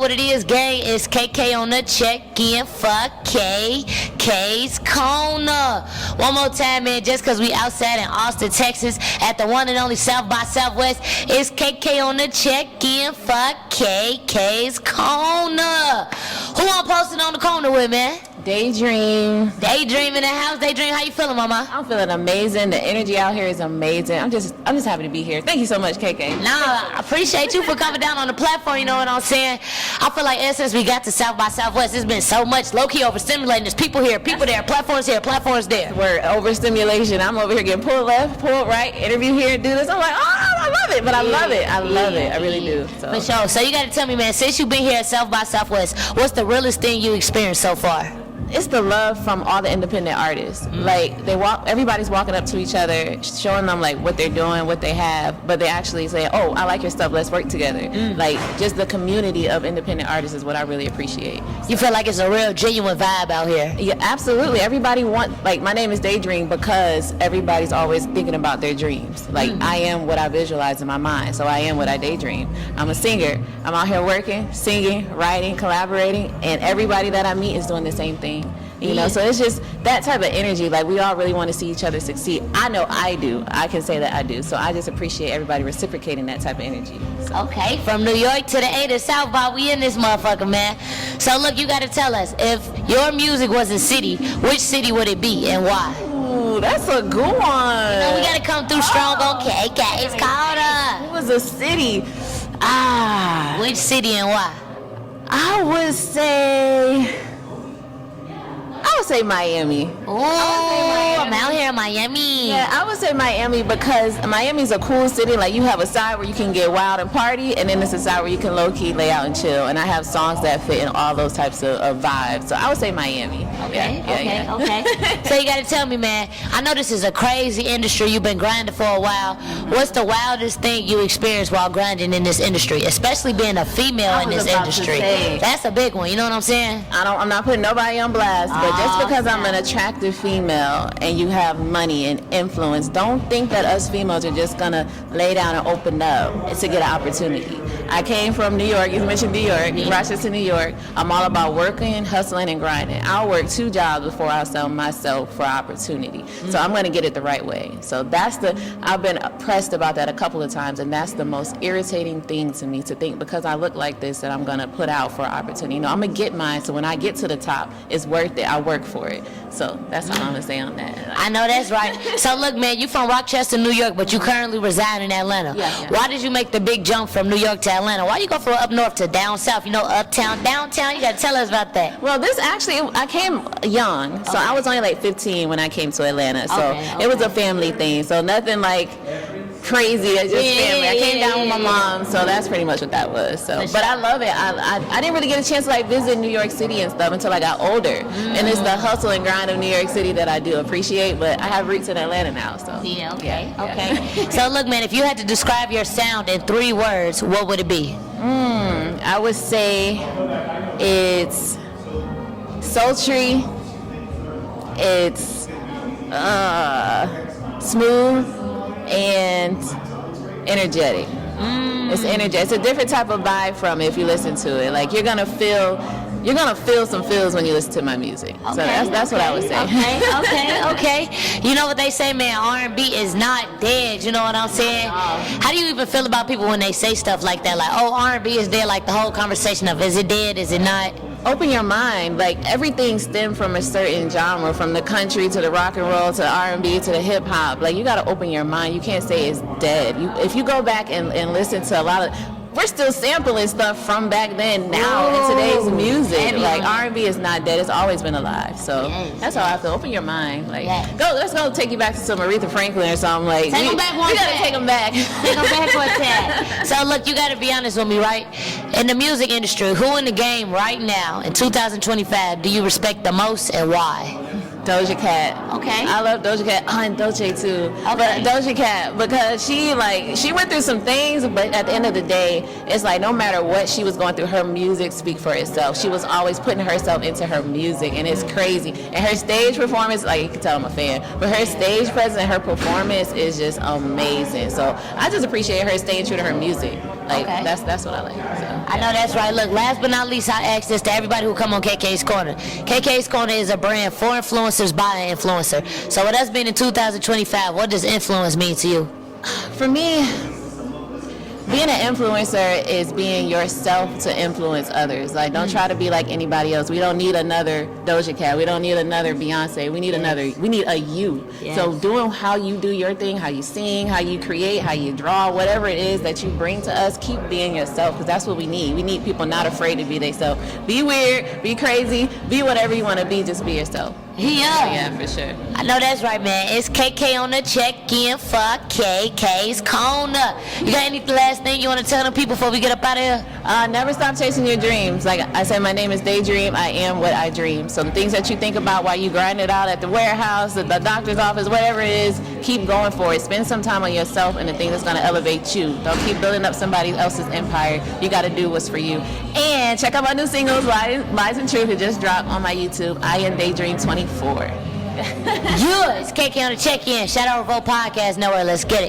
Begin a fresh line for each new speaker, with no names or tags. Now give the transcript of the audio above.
What it is, gang, is KK on the check-in. Fuck K. K's Corner. One more time, man, just because we outside in Austin, Texas, at the one and only South by Southwest, it's KK on the check-in. Fuck K. K's Corner. Who I'm posting on the corner with, man?
DayDream.
DayDream in the house. DayDream, how you feeling, mama?
I'm feeling amazing. The energy out here is amazing. I'm just happy to be here. Thank you so much, KK.
Nah, I appreciate you for coming down on the platform, you know what I'm saying? I feel like ever since we got to South by Southwest, it's been so much low-key overstimulating. There's people here, people there, platforms here, platforms there.
We're overstimulation. I'm over here getting pulled left, pulled right, interview here, do this. I'm like, oh, I love it, but I love it. I love it. I really do. So.
For sure. So you got to tell me, man, since you've been here at South by Southwest, what's the realest thing you experienced so far?
It's the love from all the independent artists. Like everybody's walking up to each other, showing them like what they're doing, what they have, but they actually say, "Oh, I like your stuff. Let's work together." Like just the community of independent artists is what I really appreciate.
You feel like it's a real genuine vibe out here?
Yeah, absolutely. Everybody like my name is DayDream because everybody's always thinking about their dreams. Like I am what I visualize in my mind, so I am what I daydream. I'm a singer. I'm out here working, singing, writing, collaborating, and everybody that I meet is doing the same thing. You know, so it's just that type of energy. Like, we all really want to see each other succeed. I know I do. I can say that I do. So I just appreciate everybody reciprocating that type of energy. So.
Okay, from New York to the A to South by, we in this motherfucker, man. So, look, you got to tell us, if your music was a city, which city would it be and why?
Ooh, that's a good one.
You know, we got to come through strong on KK's Corner.
It was a city.
Which city and why?
I would say Miami.
Ooh, I'm out here in Miami.
Yeah, I would say Miami because Miami's a cool city. Like, you have a side where you can get wild and party, and then there's a side where you can low-key lay out and chill. And I have songs that fit in all those types of vibes. So I would say Miami.
Okay. So you got to tell me, man, I know this is a crazy industry. You've been grinding for a while. What's the wildest thing you experienced while grinding in this industry, especially being a female in this industry? That's a big one. You know what I'm saying?
I'm not putting nobody on blast, but just because I'm an attractive female and you have money and influence, don't think that us females are just gonna lay down and open up to get an opportunity. I came from New York. You mentioned New York, Rochester, New York. I'm all about working, hustling, and grinding. I'll work 2 jobs before I'll sell myself for opportunity. So I'm gonna get it the right way. So I've been pressed about that a couple of times, and that's the most irritating thing to me, to think because I look like this that I'm gonna put out for opportunity. You know, I'm gonna get mine, so when I get to the top, it's worth it. I work for it. So that's all I'm gonna say on that.
I know that's right. So look, man, you from Rochester, New York, but you currently reside in Atlanta.
Yeah.
Why did you make the big jump from New York to Atlanta? Why you go from up north to down south? You know, uptown, downtown. You gotta tell us about that.
Well, I came young, so I was only like 15 when I came to Atlanta. So it was a family thing. So nothing like crazy. It's just family. I came down with my mom, so that's pretty much what that was. So, but I love it. I didn't really get a chance to like visit New York City and stuff until I got older, and it's the hustle and grind of New York City that I do appreciate. But I have roots in Atlanta now, so
yeah, okay. So look, man, if you had to describe your sound in 3 words, what would it be?
I would say it's sultry, it's smooth, and energetic. It's energetic. It's a different type of vibe from it if you listen to it. Like, you're gonna feel some feels when you listen to my music. So that's what I would say.
Okay. You know what they say, man, R&B is not dead. You know what I'm saying? How do you even feel about people when they say stuff like that? Like, oh, R&B is dead. Like the whole conversation of, is it dead? Is it not?
Open your mind. Like, everything stemmed from a certain genre, from the country to the rock and roll to the R&B to the hip hop. Like, you got to open your mind. You can't say it's dead. If you go back and listen to a lot of, we're still sampling stuff from back then now in today's music. Like, R&B is not dead. It's always been alive. So that's how I feel. Open your mind. Like, let's go take you back to some Aretha Franklin or something. Like,
take them back one
we gotta take them back.
Take them back one tad. So look, you gotta be honest with me, right? In the music industry, who in the game right now in 2025 do you respect the most and why?
Doja Cat.
Okay.
I love Doja Cat. And Dolce too.
Okay.
But Doja Cat, because she went through some things, but at the end of the day, it's like no matter what she was going through, her music speak for itself. She was always putting herself into her music, and it's crazy. And her stage performance, like, you can tell I'm a fan, but her stage presence and her performance is just amazing. So I just appreciate her staying true to her music. Like,
Okay.
that's what I like. So,
I know that's right. Look, last but not least, I ask this to everybody who come on KK's Corner. KK's Corner is a brand for influencers by an influencer. So with us being in 2025, what does influence mean to you?
For me, being an influencer is being yourself to influence others. Like, don't try to be like anybody else. We don't need another Doja Cat. We don't need another Beyonce. We need we need a you.
Yes.
So doing how you do your thing, how you sing, how you create, how you draw, whatever it is that you bring to us, keep being yourself, because that's what we need. We need people not afraid to be themselves. Be weird, be crazy, be whatever you want to be, just be yourself. Yeah, for sure.
I know that's right, man. It's KK on the check-in for KK's Corner. You got any last thing you want to tell them people before we get up out of here?
Never stop chasing your dreams. Like I said, my name is DayDream. I am what I dream. So the things that you think about while you grind it out at the warehouse, at the doctor's office, whatever it is, keep going for it. Spend some time on yourself and the thing that's going to elevate you. Don't keep building up somebody else's empire. You got to do what's for you. And check out my new singles, Lies and Truth. It just dropped on my YouTube. I am DayDream 24.
It's KK on the check-in. Shout out Revolt Podcast Network. Let's get it.